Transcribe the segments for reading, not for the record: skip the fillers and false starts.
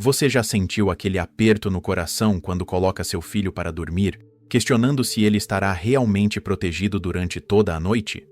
Você já sentiu aquele aperto no coração quando coloca seu filho para dormir, questionando se ele estará realmente protegido durante toda a noite?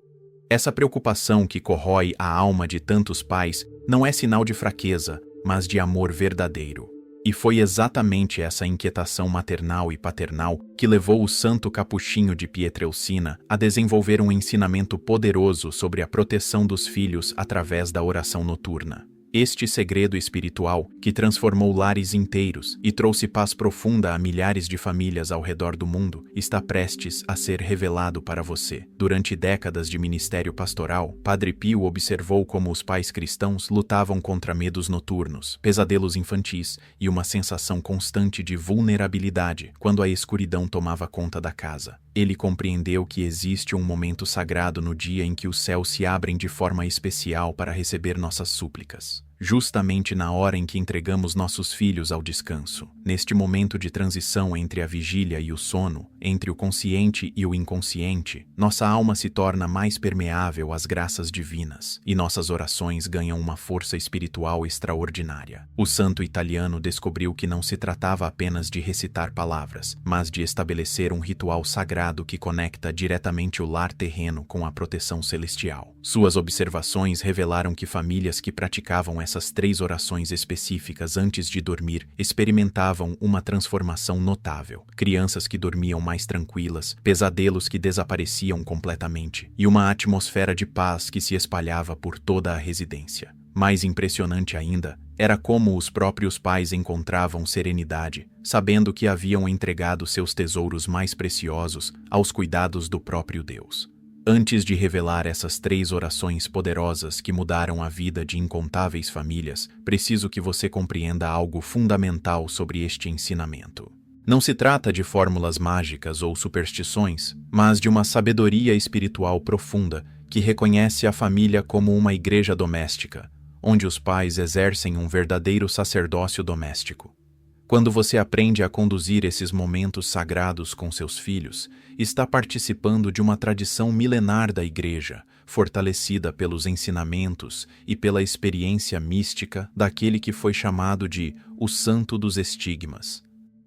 Essa preocupação que corrói a alma de tantos pais não é sinal de fraqueza, mas de amor verdadeiro. E foi exatamente essa inquietação maternal e paternal que levou o santo capuchinho de Pietrelcina a desenvolver um ensinamento poderoso sobre a proteção dos filhos através da oração noturna. Este segredo espiritual, que transformou lares inteiros e trouxe paz profunda a milhares de famílias ao redor do mundo, está prestes a ser revelado para você. Durante décadas de ministério pastoral, Padre Pio observou como os pais cristãos lutavam contra medos noturnos, pesadelos infantis e uma sensação constante de vulnerabilidade quando a escuridão tomava conta da casa. Ele compreendeu que existe um momento sagrado no dia em que os céus se abrem de forma especial para receber nossas súplicas. Justamente na hora em que entregamos nossos filhos ao descanso. Neste momento de transição entre a vigília e o sono, entre o consciente e o inconsciente, nossa alma se torna mais permeável às graças divinas, e nossas orações ganham uma força espiritual extraordinária. O santo italiano descobriu que não se tratava apenas de recitar palavras, mas de estabelecer um ritual sagrado que conecta diretamente o lar terreno com a proteção celestial. Suas observações revelaram que famílias que praticavam essas 3 orações específicas antes de dormir experimentavam uma transformação notável. Crianças que dormiam mais tranquilas, pesadelos que desapareciam completamente, e uma atmosfera de paz que se espalhava por toda a residência. Mais impressionante ainda, era como os próprios pais encontravam serenidade, sabendo que haviam entregado seus tesouros mais preciosos aos cuidados do próprio Deus. Antes de revelar essas 3 orações poderosas que mudaram a vida de incontáveis famílias, preciso que você compreenda algo fundamental sobre este ensinamento. Não se trata de fórmulas mágicas ou superstições, mas de uma sabedoria espiritual profunda que reconhece a família como uma igreja doméstica, onde os pais exercem um verdadeiro sacerdócio doméstico. Quando você aprende a conduzir esses momentos sagrados com seus filhos, está participando de uma tradição milenar da Igreja, fortalecida pelos ensinamentos e pela experiência mística daquele que foi chamado de o Santo dos Estigmas.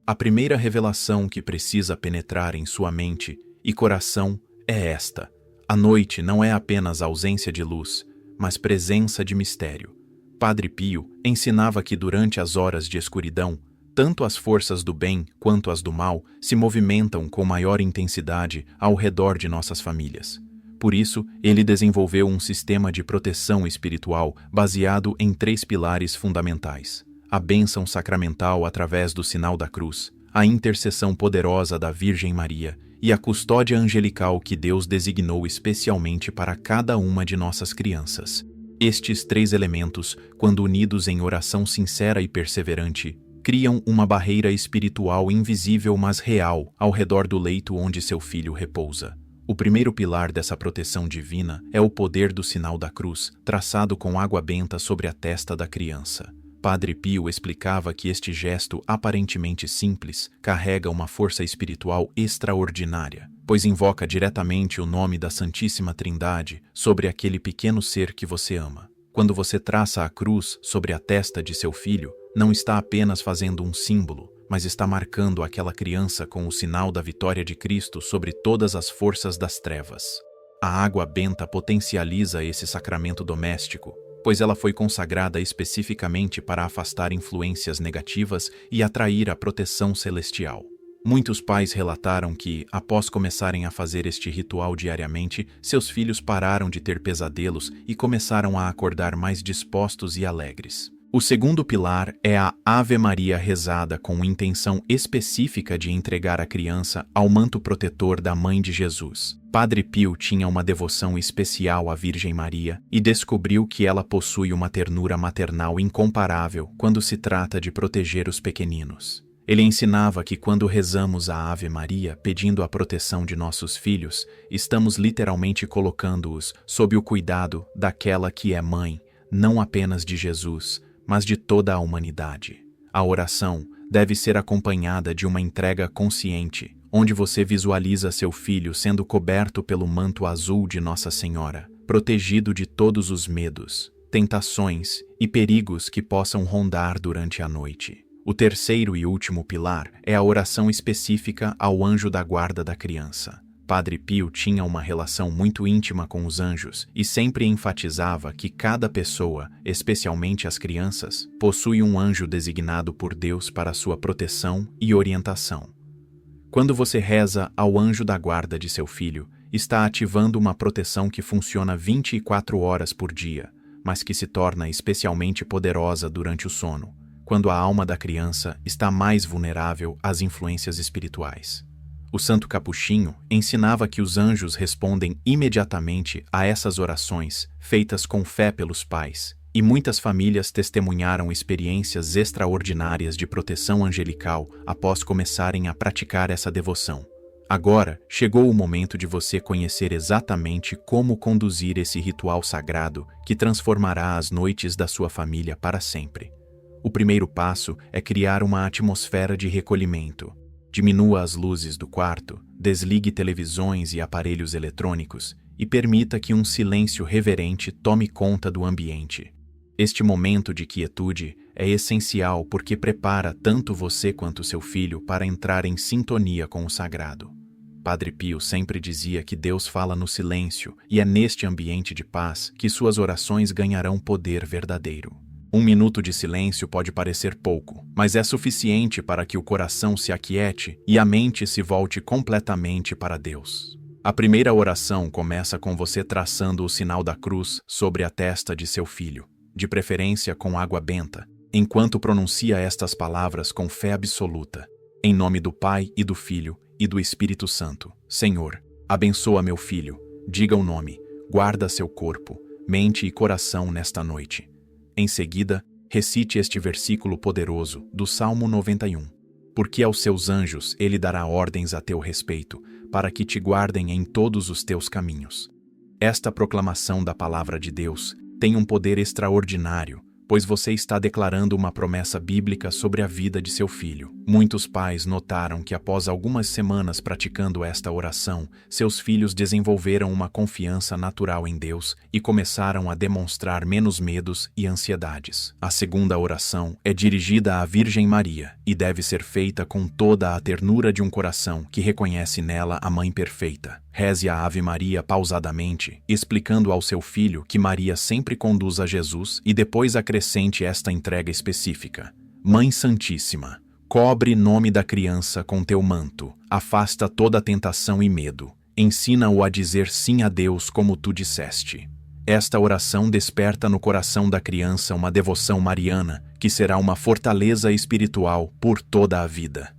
A primeira revelação que precisa penetrar em sua mente e coração é esta: a noite não é apenas ausência de luz, mas presença de mistério. Padre Pio ensinava que durante as horas de escuridão, tanto as forças do bem quanto as do mal se movimentam com maior intensidade ao redor de nossas famílias. Por isso, ele desenvolveu um sistema de proteção espiritual baseado em 3 pilares fundamentais: a bênção sacramental através do sinal da cruz, a intercessão poderosa da Virgem Maria e a custódia angelical que Deus designou especialmente para cada uma de nossas crianças. Estes 3 elementos, quando unidos em oração sincera e perseverante, criam uma barreira espiritual invisível mas real ao redor do leito onde seu filho repousa. O primeiro pilar dessa proteção divina é o poder do sinal da cruz, traçado com água benta sobre a testa da criança. Padre Pio explicava que este gesto aparentemente simples carrega uma força espiritual extraordinária, pois invoca diretamente o nome da Santíssima Trindade sobre aquele pequeno ser que você ama. Quando você traça a cruz sobre a testa de seu filho, não está apenas fazendo um símbolo, mas está marcando aquela criança com o sinal da vitória de Cristo sobre todas as forças das trevas. A água benta potencializa esse sacramento doméstico, pois ela foi consagrada especificamente para afastar influências negativas e atrair a proteção celestial. Muitos pais relataram que, após começarem a fazer este ritual diariamente, seus filhos pararam de ter pesadelos e começaram a acordar mais dispostos e alegres. O segundo pilar é a Ave Maria rezada com intenção específica de entregar a criança ao manto protetor da Mãe de Jesus. Padre Pio tinha uma devoção especial à Virgem Maria e descobriu que ela possui uma ternura maternal incomparável quando se trata de proteger os pequeninos. Ele ensinava que quando rezamos a Ave Maria pedindo a proteção de nossos filhos, estamos literalmente colocando-os sob o cuidado daquela que é mãe, não apenas de Jesus, mas de toda a humanidade. A oração deve ser acompanhada de uma entrega consciente, onde você visualiza seu filho sendo coberto pelo manto azul de Nossa Senhora, protegido de todos os medos. tentações e perigos que possam rondar durante a noite. O terceiro e último pilar é a oração específica ao anjo da guarda da criança. Padre Pio tinha uma relação muito íntima com os anjos e sempre enfatizava que cada pessoa, especialmente as crianças, possui um anjo designado por Deus para sua proteção e orientação. Quando você reza ao anjo da guarda de seu filho, está ativando uma proteção que funciona 24 horas por dia, mas que se torna especialmente poderosa durante o sono, quando a alma da criança está mais vulnerável às influências espirituais. O Santo Capuchinho ensinava que os anjos respondem imediatamente a essas orações feitas com fé pelos pais, e muitas famílias testemunharam experiências extraordinárias de proteção angelical após começarem a praticar essa devoção. Agora, chegou o momento de você conhecer exatamente como conduzir esse ritual sagrado que transformará as noites da sua família para sempre. O primeiro passo é criar uma atmosfera de recolhimento. Diminua as luzes do quarto, desligue televisões e aparelhos eletrônicos e permita que um silêncio reverente tome conta do ambiente. Este momento de quietude é essencial porque prepara tanto você quanto seu filho para entrar em sintonia com o sagrado. Padre Pio sempre dizia que Deus fala no silêncio e é neste ambiente de paz que suas orações ganharão poder verdadeiro. 1 minuto de silêncio pode parecer pouco, mas é suficiente para que o coração se aquiete e a mente se volte completamente para Deus. A primeira oração começa com você traçando o sinal da cruz sobre a testa de seu filho, de preferência com água benta, enquanto pronuncia estas palavras com fé absoluta. Em nome do Pai e do Filho e do Espírito Santo. Senhor, abençoa meu filho, diga o nome, guarda seu corpo, mente e coração nesta noite. Em seguida, recite este versículo poderoso do Salmo 91. Porque aos seus anjos ele dará ordens a teu respeito, para que te guardem em todos os teus caminhos. Esta proclamação da palavra de Deus tem um poder extraordinário, pois você está declarando uma promessa bíblica sobre a vida de seu filho. Muitos pais notaram que após algumas semanas praticando esta oração, seus filhos desenvolveram uma confiança natural em Deus e começaram a demonstrar menos medos e ansiedades. A segunda oração é dirigida à Virgem Maria e deve ser feita com toda a ternura de um coração que reconhece nela a Mãe Perfeita. Reze a Ave Maria pausadamente, explicando ao seu filho que Maria sempre conduz a Jesus e depois acrescente esta entrega específica. Mãe Santíssima, cobre nome da criança com teu manto, afasta toda tentação e medo, ensina-o a dizer sim a Deus como tu disseste. Esta oração desperta no coração da criança uma devoção mariana, que será uma fortaleza espiritual por toda a vida.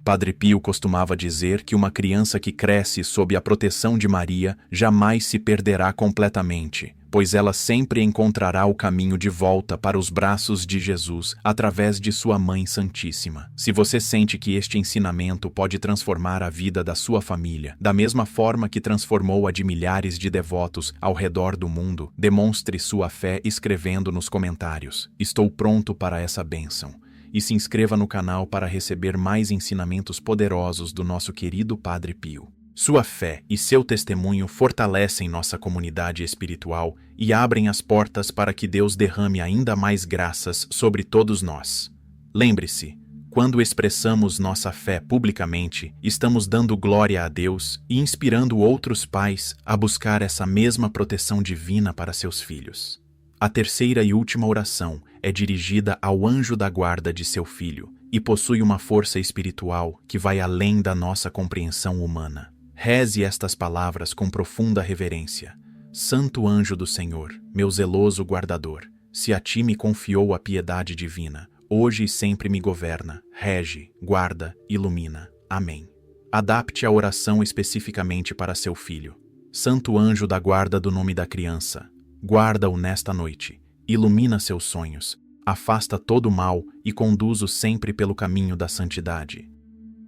Padre Pio costumava dizer que uma criança que cresce sob a proteção de Maria jamais se perderá completamente, pois ela sempre encontrará o caminho de volta para os braços de Jesus através de sua Mãe Santíssima. Se você sente que este ensinamento pode transformar a vida da sua família, da mesma forma que transformou a de milhares de devotos ao redor do mundo, demonstre sua fé escrevendo nos comentários: "Estou pronto para essa bênção." E se inscreva no canal para receber mais ensinamentos poderosos do nosso querido Padre Pio. Sua fé e seu testemunho fortalecem nossa comunidade espiritual e abrem as portas para que Deus derrame ainda mais graças sobre todos nós. Lembre-se, quando expressamos nossa fé publicamente, estamos dando glória a Deus e inspirando outros pais a buscar essa mesma proteção divina para seus filhos. A terceira e última oração é dirigida ao anjo da guarda de seu filho e possui uma força espiritual que vai além da nossa compreensão humana. Reze estas palavras com profunda reverência. Santo anjo do Senhor, meu zeloso guardador, se a ti me confiou a piedade divina, hoje e sempre me governa, rege, guarda, ilumina. Amém. Adapte a oração especificamente para seu filho. Santo anjo da guarda do nome da criança, guarda-o nesta noite, ilumina seus sonhos, afasta todo o mal e conduz-o sempre pelo caminho da santidade.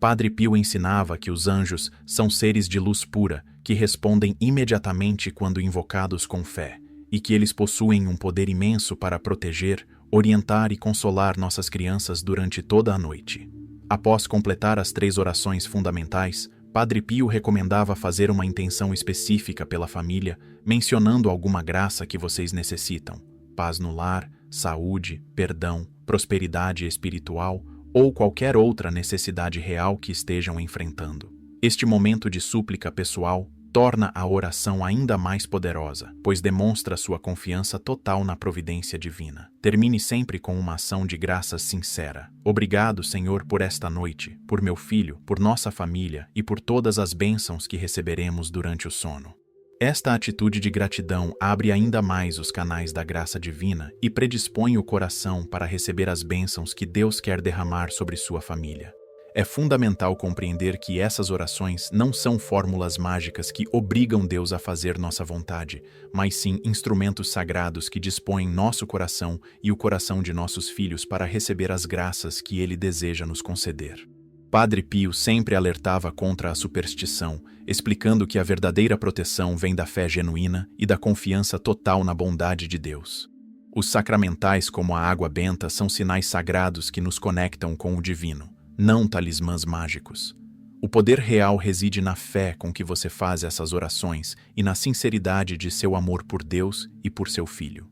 Padre Pio ensinava que os anjos são seres de luz pura que respondem imediatamente quando invocados com fé, e que eles possuem um poder imenso para proteger, orientar e consolar nossas crianças durante toda a noite. Após completar as 3 orações fundamentais, Padre Pio recomendava fazer uma intenção específica pela família, mencionando alguma graça que vocês necessitam. paz no lar, saúde, perdão, prosperidade espiritual ou qualquer outra necessidade real que estejam enfrentando. Este momento de súplica pessoal torna a oração ainda mais poderosa, pois demonstra sua confiança total na providência divina. Termine sempre com uma ação de graças sincera. Obrigado, Senhor, por esta noite, por meu filho, por nossa família e por todas as bênçãos que receberemos durante o sono. Esta atitude de gratidão abre ainda mais os canais da graça divina e predispõe o coração para receber as bênçãos que Deus quer derramar sobre sua família. É fundamental compreender que essas orações não são fórmulas mágicas que obrigam Deus a fazer nossa vontade, mas sim instrumentos sagrados que dispõem nosso coração e o coração de nossos filhos para receber as graças que Ele deseja nos conceder. Padre Pio sempre alertava contra a superstição, explicando que a verdadeira proteção vem da fé genuína e da confiança total na bondade de Deus. Os sacramentais, como a água benta, são sinais sagrados que nos conectam com o divino, não talismãs mágicos. O poder real reside na fé com que você faz essas orações e na sinceridade de seu amor por Deus e por seu filho.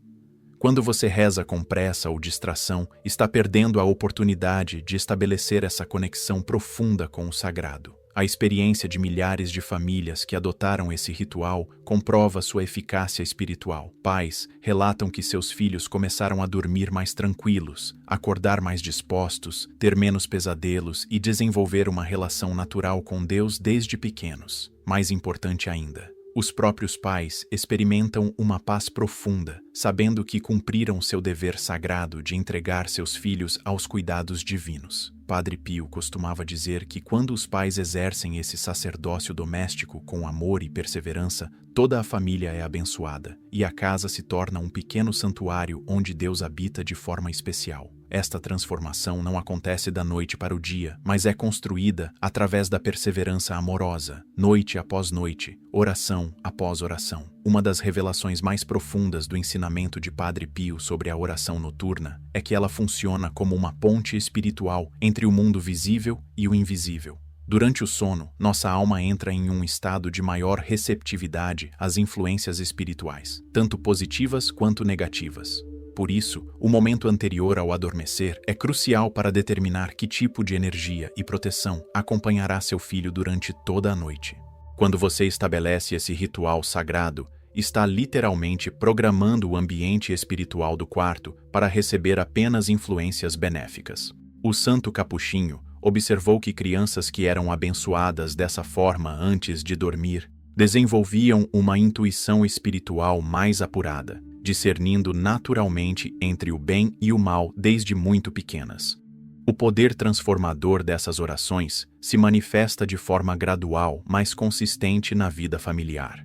Quando você reza com pressa ou distração, está perdendo a oportunidade de estabelecer essa conexão profunda com o sagrado. A experiência de milhares de famílias que adotaram esse ritual comprova sua eficácia espiritual. Pais relatam que seus filhos começaram a dormir mais tranquilos, acordar mais dispostos, ter menos pesadelos e desenvolver uma relação natural com Deus desde pequenos. Mais importante ainda, os próprios pais experimentam uma paz profunda, sabendo que cumpriram seu dever sagrado de entregar seus filhos aos cuidados divinos. Padre Pio costumava dizer que quando os pais exercem esse sacerdócio doméstico com amor e perseverança, toda a família é abençoada e a casa se torna um pequeno santuário onde Deus habita de forma especial. Esta transformação não acontece da noite para o dia, mas é construída através da perseverança amorosa, noite após noite, oração após oração. Uma das revelações mais profundas do ensinamento de Padre Pio sobre a oração noturna é que ela funciona como uma ponte espiritual entre o mundo visível e o invisível. Durante o sono, nossa alma entra em um estado de maior receptividade às influências espirituais, tanto positivas quanto negativas. Por isso, o momento anterior ao adormecer é crucial para determinar que tipo de energia e proteção acompanhará seu filho durante toda a noite. Quando você estabelece esse ritual sagrado, está literalmente programando o ambiente espiritual do quarto para receber apenas influências benéficas. O santo capuchinho observou que crianças que eram abençoadas dessa forma antes de dormir desenvolviam uma intuição espiritual mais apurada, discernindo naturalmente entre o bem e o mal desde muito pequenas. O poder transformador dessas orações se manifesta de forma gradual, mas consistente na vida familiar.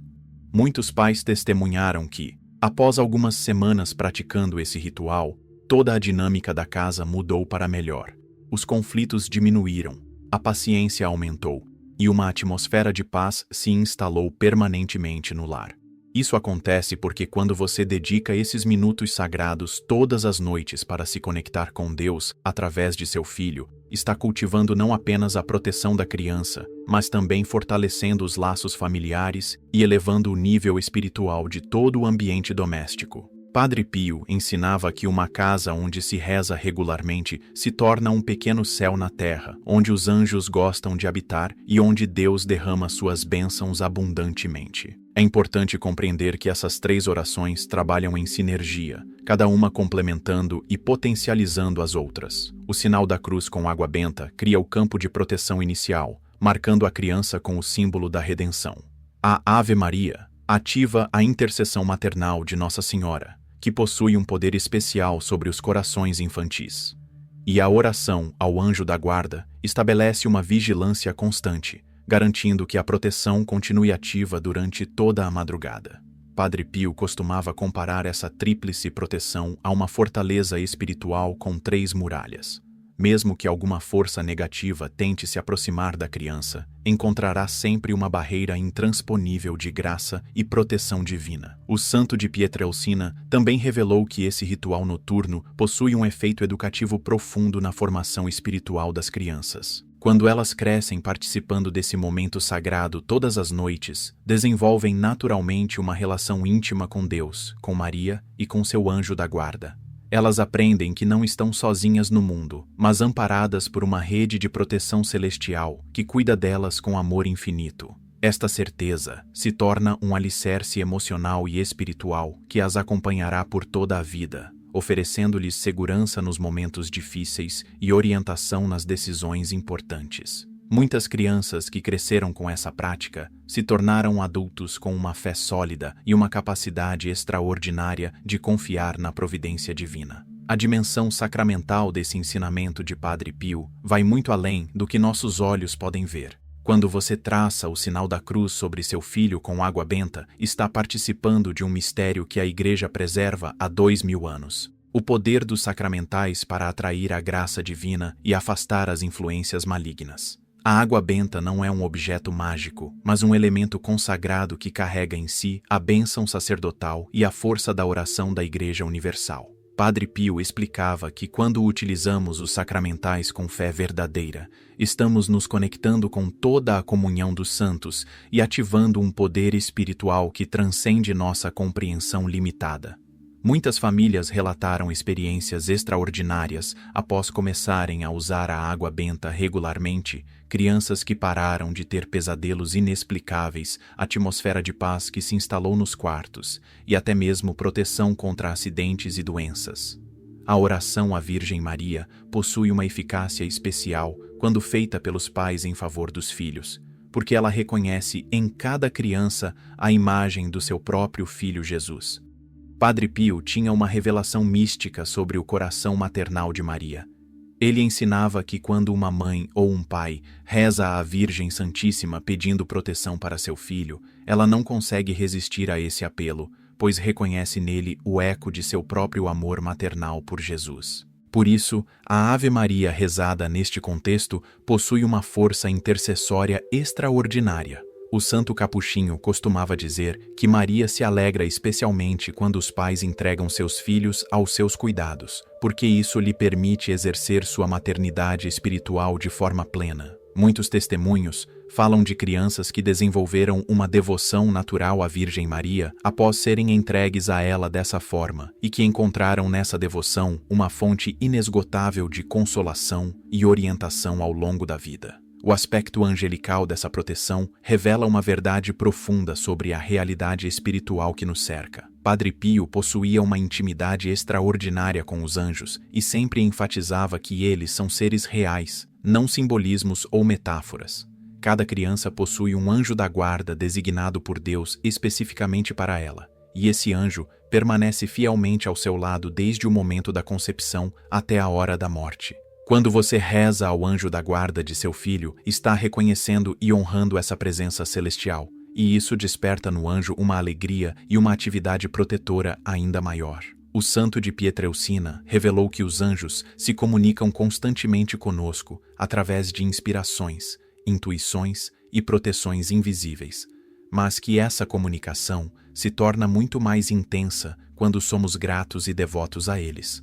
Muitos pais testemunharam que, após algumas semanas praticando esse ritual, toda a dinâmica da casa mudou para melhor. Os conflitos diminuíram, a paciência aumentou e uma atmosfera de paz se instalou permanentemente no lar. Isso acontece porque quando você dedica esses minutos sagrados todas as noites para se conectar com Deus através de seu filho, está cultivando não apenas a proteção da criança, mas também fortalecendo os laços familiares e elevando o nível espiritual de todo o ambiente doméstico. Padre Pio ensinava que uma casa onde se reza regularmente se torna um pequeno céu na terra, onde os anjos gostam de habitar e onde Deus derrama suas bênçãos abundantemente. É importante compreender que essas 3 orações trabalham em sinergia, cada uma complementando e potencializando as outras. O sinal da cruz com água benta cria o campo de proteção inicial, marcando a criança com o símbolo da redenção. A Ave Maria ativa a intercessão maternal de Nossa Senhora, que possui um poder especial sobre os corações infantis. E a oração ao anjo da guarda estabelece uma vigilância constante, garantindo que a proteção continue ativa durante toda a madrugada. Padre Pio costumava comparar essa tríplice proteção a uma fortaleza espiritual com 3 muralhas. Mesmo que alguma força negativa tente se aproximar da criança, encontrará sempre uma barreira intransponível de graça e proteção divina. O santo de Pietrelcina também revelou que esse ritual noturno possui um efeito educativo profundo na formação espiritual das crianças. Quando elas crescem participando desse momento sagrado todas as noites, desenvolvem naturalmente uma relação íntima com Deus, com Maria e com seu anjo da guarda. Elas aprendem que não estão sozinhas no mundo, mas amparadas por uma rede de proteção celestial que cuida delas com amor infinito. Esta certeza se torna um alicerce emocional e espiritual que as acompanhará por toda a vida, oferecendo-lhes segurança nos momentos difíceis e orientação nas decisões importantes. Muitas crianças que cresceram com essa prática se tornaram adultos com uma fé sólida e uma capacidade extraordinária de confiar na providência divina. A dimensão sacramental desse ensinamento de Padre Pio vai muito além do que nossos olhos podem ver. Quando você traça o sinal da cruz sobre seu filho com água benta, está participando de um mistério que a Igreja preserva há 2000 anos. O poder dos sacramentais para atrair a graça divina e afastar as influências malignas. A água benta não é um objeto mágico, mas um elemento consagrado que carrega em si a bênção sacerdotal e a força da oração da Igreja Universal. Padre Pio explicava que quando utilizamos os sacramentais com fé verdadeira, estamos nos conectando com toda a comunhão dos santos e ativando um poder espiritual que transcende nossa compreensão limitada. Muitas famílias relataram experiências extraordinárias após começarem a usar a água benta regularmente, crianças que pararam de ter pesadelos inexplicáveis, atmosfera de paz que se instalou nos quartos, e até mesmo proteção contra acidentes e doenças. A oração à Virgem Maria possui uma eficácia especial quando feita pelos pais em favor dos filhos, porque ela reconhece em cada criança a imagem do seu próprio filho Jesus. Padre Pio tinha uma revelação mística sobre o coração maternal de Maria. Ele ensinava que quando uma mãe ou um pai reza à Virgem Santíssima pedindo proteção para seu filho, ela não consegue resistir a esse apelo, pois reconhece nele o eco de seu próprio amor maternal por Jesus. Por isso, a Ave Maria rezada neste contexto possui uma força intercessória extraordinária. O santo capuchinho costumava dizer que Maria se alegra especialmente quando os pais entregam seus filhos aos seus cuidados, porque isso lhe permite exercer sua maternidade espiritual de forma plena. Muitos testemunhos falam de crianças que desenvolveram uma devoção natural à Virgem Maria após serem entregues a ela dessa forma e que encontraram nessa devoção uma fonte inesgotável de consolação e orientação ao longo da vida. O aspecto angelical dessa proteção revela uma verdade profunda sobre a realidade espiritual que nos cerca. Padre Pio possuía uma intimidade extraordinária com os anjos e sempre enfatizava que eles são seres reais, não simbolismos ou metáforas. Cada criança possui um anjo da guarda designado por Deus especificamente para ela, e esse anjo permanece fielmente ao seu lado desde o momento da concepção até a hora da morte. Quando você reza ao anjo da guarda de seu filho, está reconhecendo e honrando essa presença celestial, e isso desperta no anjo uma alegria e uma atividade protetora ainda maior. O santo de Pietrelcina revelou que os anjos se comunicam constantemente conosco através de inspirações, intuições e proteções invisíveis, mas que essa comunicação se torna muito mais intensa quando somos gratos e devotos a eles.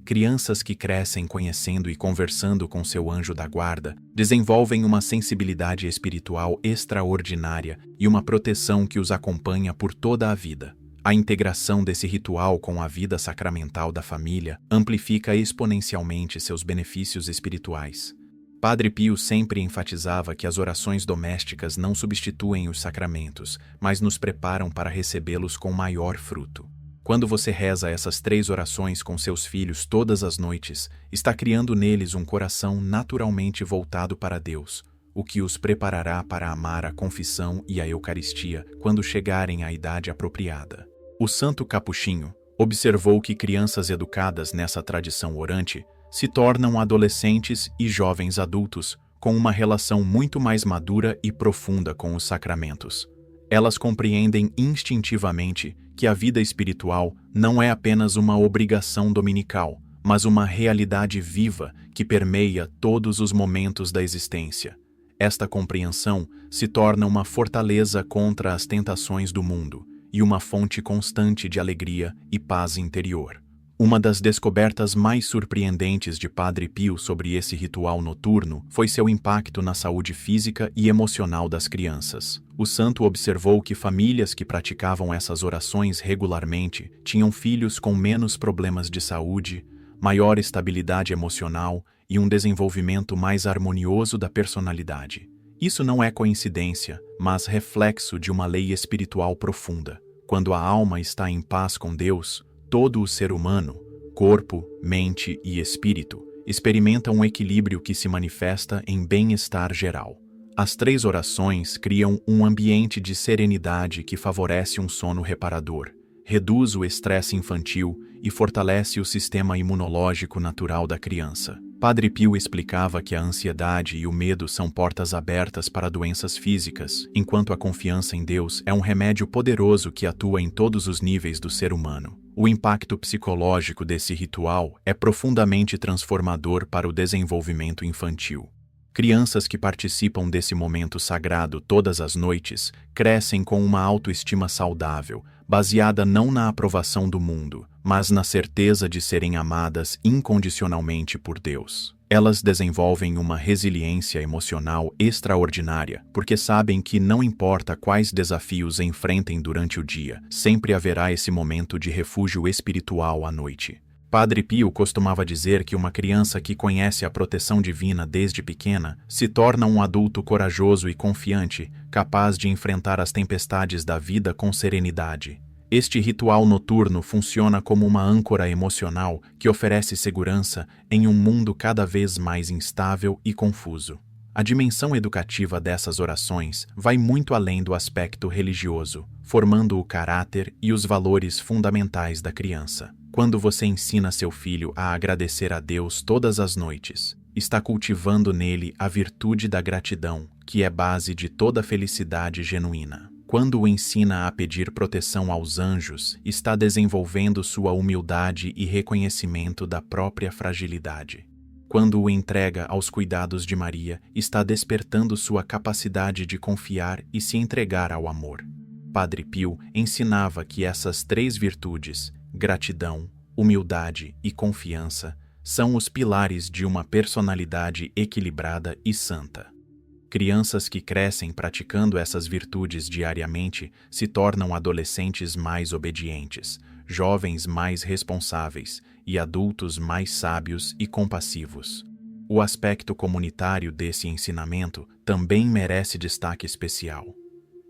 Crianças que crescem conhecendo e conversando com seu anjo da guarda desenvolvem uma sensibilidade espiritual extraordinária e uma proteção que os acompanha por toda a vida. A integração desse ritual com a vida sacramental da família amplifica exponencialmente seus benefícios espirituais. Padre Pio sempre enfatizava que as orações domésticas não substituem os sacramentos, mas nos preparam para recebê-los com maior fruto. Quando você reza essas 3 orações com seus filhos todas as noites, está criando neles um coração naturalmente voltado para Deus, o que os preparará para amar a confissão e a Eucaristia quando chegarem à idade apropriada. O santo capuchinho observou que crianças educadas nessa tradição orante se tornam adolescentes e jovens adultos com uma relação muito mais madura e profunda com os sacramentos. Elas compreendem instintivamente que a vida espiritual não é apenas uma obrigação dominical, mas uma realidade viva que permeia todos os momentos da existência. Esta compreensão se torna uma fortaleza contra as tentações do mundo e uma fonte constante de alegria e paz interior. Uma das descobertas mais surpreendentes de Padre Pio sobre esse ritual noturno foi seu impacto na saúde física e emocional das crianças. O santo observou que famílias que praticavam essas orações regularmente tinham filhos com menos problemas de saúde, maior estabilidade emocional e um desenvolvimento mais harmonioso da personalidade. Isso não é coincidência, mas reflexo de uma lei espiritual profunda. Quando a alma está em paz com Deus, todo o ser humano, corpo, mente e espírito, experimenta um equilíbrio que se manifesta em bem-estar geral. As 3 orações criam um ambiente de serenidade que favorece um sono reparador, reduz o estresse infantil e fortalece o sistema imunológico natural da criança. Padre Pio explicava que a ansiedade e o medo são portas abertas para doenças físicas, enquanto a confiança em Deus é um remédio poderoso que atua em todos os níveis do ser humano. O impacto psicológico desse ritual é profundamente transformador para o desenvolvimento infantil. Crianças que participam desse momento sagrado todas as noites crescem com uma autoestima saudável, baseada não na aprovação do mundo, mas na certeza de serem amadas incondicionalmente por Deus. Elas desenvolvem uma resiliência emocional extraordinária, porque sabem que não importa quais desafios enfrentem durante o dia, sempre haverá esse momento de refúgio espiritual à noite. Padre Pio costumava dizer que uma criança que conhece a proteção divina desde pequena se torna um adulto corajoso e confiante, capaz de enfrentar as tempestades da vida com serenidade. Este ritual noturno funciona como uma âncora emocional que oferece segurança em um mundo cada vez mais instável e confuso. A dimensão educativa dessas orações vai muito além do aspecto religioso, formando o caráter e os valores fundamentais da criança. Quando você ensina seu filho a agradecer a Deus todas as noites, está cultivando nele a virtude da gratidão, que é base de toda felicidade genuína. Quando o ensina a pedir proteção aos anjos, está desenvolvendo sua humildade e reconhecimento da própria fragilidade. Quando o entrega aos cuidados de Maria, está despertando sua capacidade de confiar e se entregar ao amor. Padre Pio ensinava que essas 3 virtudes, gratidão, humildade e confiança, são os pilares de uma personalidade equilibrada e santa. Crianças que crescem praticando essas virtudes diariamente se tornam adolescentes mais obedientes, jovens mais responsáveis e adultos mais sábios e compassivos. O aspecto comunitário desse ensinamento também merece destaque especial.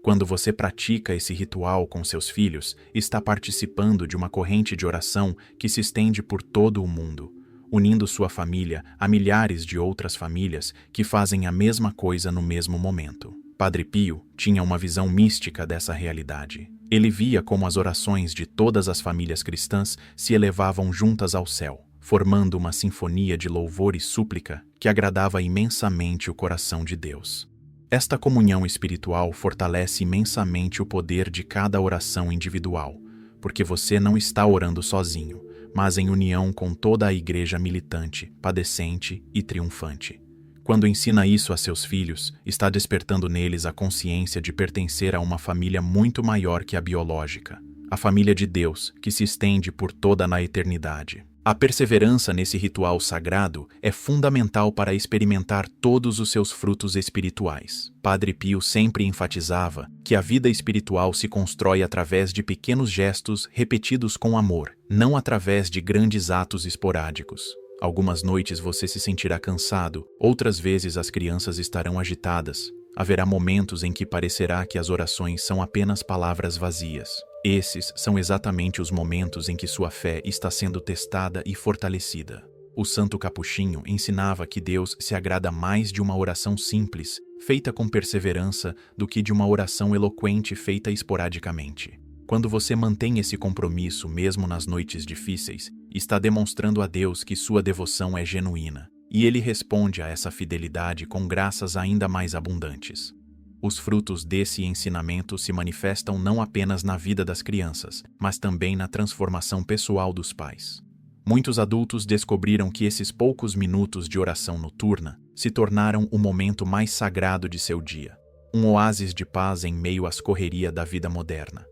Quando você pratica esse ritual com seus filhos, está participando de uma corrente de oração que se estende por todo o mundo, unindo sua família a milhares de outras famílias que fazem a mesma coisa no mesmo momento. Padre Pio tinha uma visão mística dessa realidade. Ele via como as orações de todas as famílias cristãs se elevavam juntas ao céu, formando uma sinfonia de louvor e súplica que agradava imensamente o coração de Deus. Esta comunhão espiritual fortalece imensamente o poder de cada oração individual, porque você não está orando sozinho, mas em união com toda a igreja militante, padecente e triunfante. Quando ensina isso a seus filhos, está despertando neles a consciência de pertencer a uma família muito maior que a biológica, a família de Deus, que se estende por toda a eternidade. A perseverança nesse ritual sagrado é fundamental para experimentar todos os seus frutos espirituais. Padre Pio sempre enfatizava que a vida espiritual se constrói através de pequenos gestos repetidos com amor, não através de grandes atos esporádicos. Algumas noites você se sentirá cansado, outras vezes as crianças estarão agitadas. Haverá momentos em que parecerá que as orações são apenas palavras vazias. Esses são exatamente os momentos em que sua fé está sendo testada e fortalecida. O Santo Capuchinho ensinava que Deus se agrada mais de uma oração simples, feita com perseverança, do que de uma oração eloquente feita esporadicamente. Quando você mantém esse compromisso mesmo nas noites difíceis, está demonstrando a Deus que sua devoção é genuína, e Ele responde a essa fidelidade com graças ainda mais abundantes. Os frutos desse ensinamento se manifestam não apenas na vida das crianças, mas também na transformação pessoal dos pais. Muitos adultos descobriram que esses poucos minutos de oração noturna se tornaram o momento mais sagrado de seu dia, um oásis de paz em meio às correrias da vida moderna.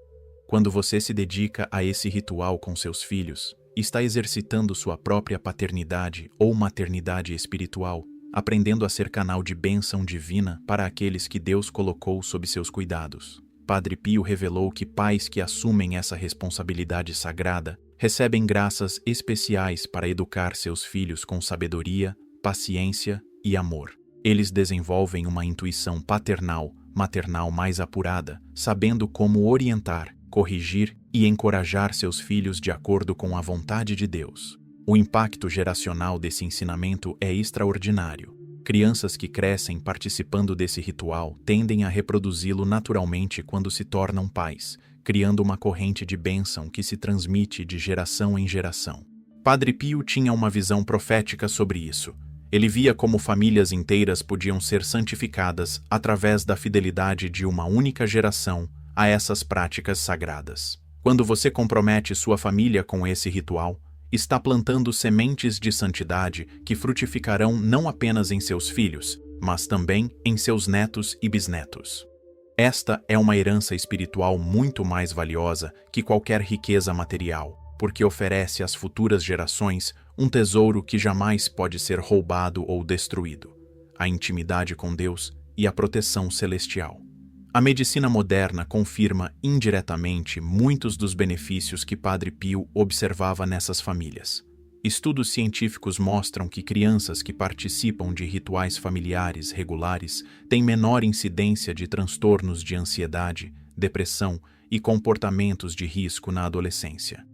Quando você se dedica a esse ritual com seus filhos, está exercitando sua própria paternidade ou maternidade espiritual, aprendendo a ser canal de bênção divina para aqueles que Deus colocou sob seus cuidados. Padre Pio revelou que pais que assumem essa responsabilidade sagrada recebem graças especiais para educar seus filhos com sabedoria, paciência e amor. Eles desenvolvem uma intuição maternal mais apurada, sabendo como orientar, corrigir e encorajar seus filhos de acordo com a vontade de Deus. O impacto geracional desse ensinamento é extraordinário. Crianças que crescem participando desse ritual tendem a reproduzi-lo naturalmente quando se tornam pais, criando uma corrente de bênção que se transmite de geração em geração. Padre Pio tinha uma visão profética sobre isso. Ele via como famílias inteiras podiam ser santificadas através da fidelidade de uma única geração a essas práticas sagradas. Quando você compromete sua família com esse ritual, está plantando sementes de santidade que frutificarão não apenas em seus filhos, mas também em seus netos e bisnetos. Esta é uma herança espiritual muito mais valiosa que qualquer riqueza material, porque oferece às futuras gerações um tesouro que jamais pode ser roubado ou destruído: a intimidade com Deus e a proteção celestial. A medicina moderna confirma indiretamente muitos dos benefícios que Padre Pio observava nessas famílias. Estudos científicos mostram que crianças que participam de rituais familiares regulares têm menor incidência de transtornos de ansiedade, depressão e comportamentos de risco na adolescência.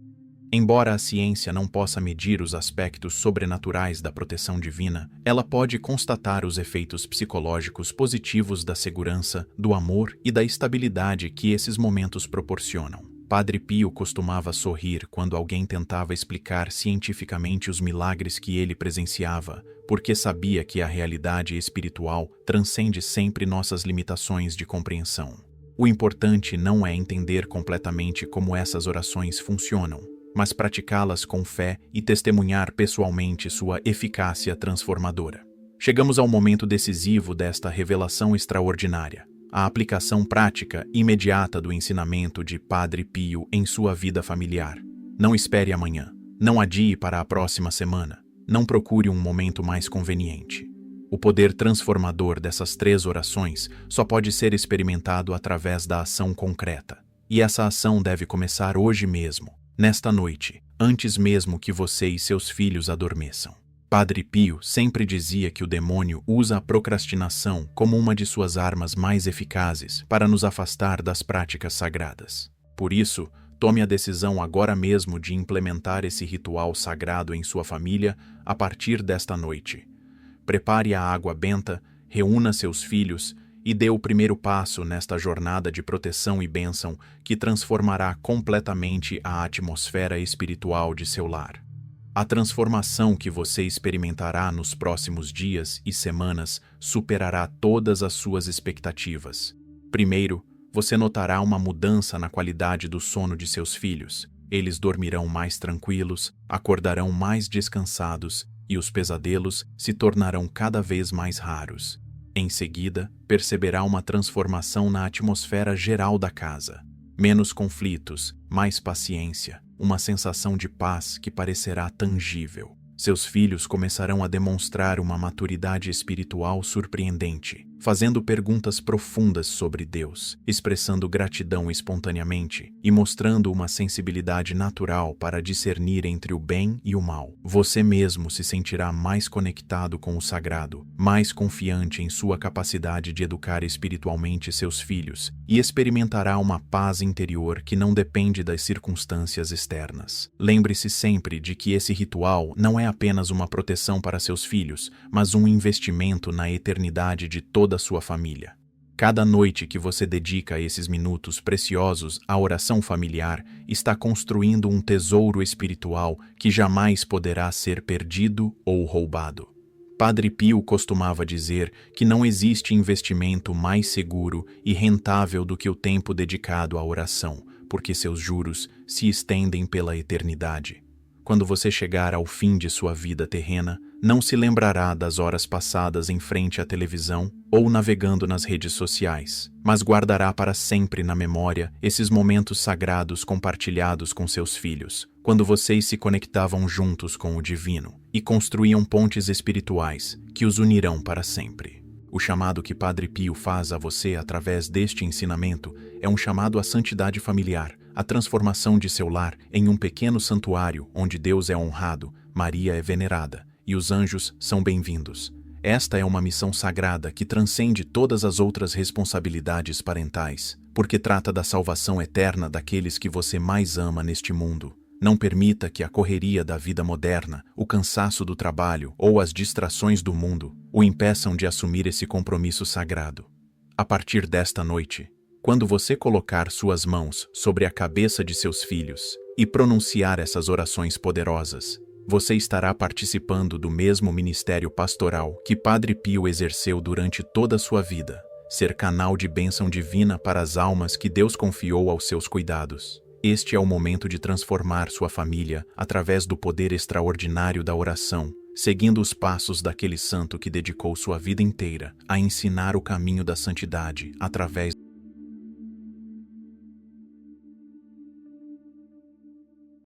Embora a ciência não possa medir os aspectos sobrenaturais da proteção divina, ela pode constatar os efeitos psicológicos positivos da segurança, do amor e da estabilidade que esses momentos proporcionam. Padre Pio costumava sorrir quando alguém tentava explicar cientificamente os milagres que ele presenciava, porque sabia que a realidade espiritual transcende sempre nossas limitações de compreensão. O importante não é entender completamente como essas orações funcionam, mas praticá-las com fé e testemunhar pessoalmente sua eficácia transformadora. Chegamos ao momento decisivo desta revelação extraordinária: a aplicação prática imediata do ensinamento de Padre Pio em sua vida familiar. Não espere amanhã, não adie para a próxima semana, não procure um momento mais conveniente. O poder transformador dessas 3 orações só pode ser experimentado através da ação concreta. E essa ação deve começar hoje mesmo, nesta noite, antes mesmo que você e seus filhos adormeçam. Padre Pio sempre dizia que o demônio usa a procrastinação como uma de suas armas mais eficazes para nos afastar das práticas sagradas. Por isso, tome a decisão agora mesmo de implementar esse ritual sagrado em sua família a partir desta noite. Prepare a água benta, reúna seus filhos e dê o primeiro passo nesta jornada de proteção e bênção que transformará completamente a atmosfera espiritual de seu lar. A transformação que você experimentará nos próximos dias e semanas superará todas as suas expectativas. Primeiro, você notará uma mudança na qualidade do sono de seus filhos. Eles dormirão mais tranquilos, acordarão mais descansados e os pesadelos se tornarão cada vez mais raros. Em seguida, perceberá uma transformação na atmosfera geral da casa. Menos conflitos, mais paciência, uma sensação de paz que parecerá tangível. Seus filhos começarão a demonstrar uma maturidade espiritual surpreendente, fazendo perguntas profundas sobre Deus, expressando gratidão espontaneamente e mostrando uma sensibilidade natural para discernir entre o bem e o mal. Você mesmo se sentirá mais conectado com o sagrado, mais confiante em sua capacidade de educar espiritualmente seus filhos e experimentará uma paz interior que não depende das circunstâncias externas. Lembre-se sempre de que esse ritual não é apenas uma proteção para seus filhos, mas um investimento na eternidade de toda a sua família. Cada noite que você dedica esses minutos preciosos à oração familiar está construindo um tesouro espiritual que jamais poderá ser perdido ou roubado. Padre Pio costumava dizer que não existe investimento mais seguro e rentável do que o tempo dedicado à oração, porque seus juros se estendem pela eternidade. Quando você chegar ao fim de sua vida terrena, não se lembrará das horas passadas em frente à televisão ou navegando nas redes sociais, mas guardará para sempre na memória esses momentos sagrados compartilhados com seus filhos, quando vocês se conectavam juntos com o divino e construíam pontes espirituais que os unirão para sempre. O chamado que Padre Pio faz a você através deste ensinamento é um chamado à santidade familiar, a transformação de seu lar em um pequeno santuário onde Deus é honrado, Maria é venerada e os anjos são bem-vindos. Esta é uma missão sagrada que transcende todas as outras responsabilidades parentais, porque trata da salvação eterna daqueles que você mais ama neste mundo. Não permita que a correria da vida moderna, o cansaço do trabalho ou as distrações do mundo o impeçam de assumir esse compromisso sagrado. A partir desta noite, quando você colocar suas mãos sobre a cabeça de seus filhos e pronunciar essas orações poderosas, você estará participando do mesmo ministério pastoral que Padre Pio exerceu durante toda a sua vida, ser canal de bênção divina para as almas que Deus confiou aos seus cuidados. Este é o momento de transformar sua família através do poder extraordinário da oração, seguindo os passos daquele santo que dedicou sua vida inteira a ensinar o caminho da santidade através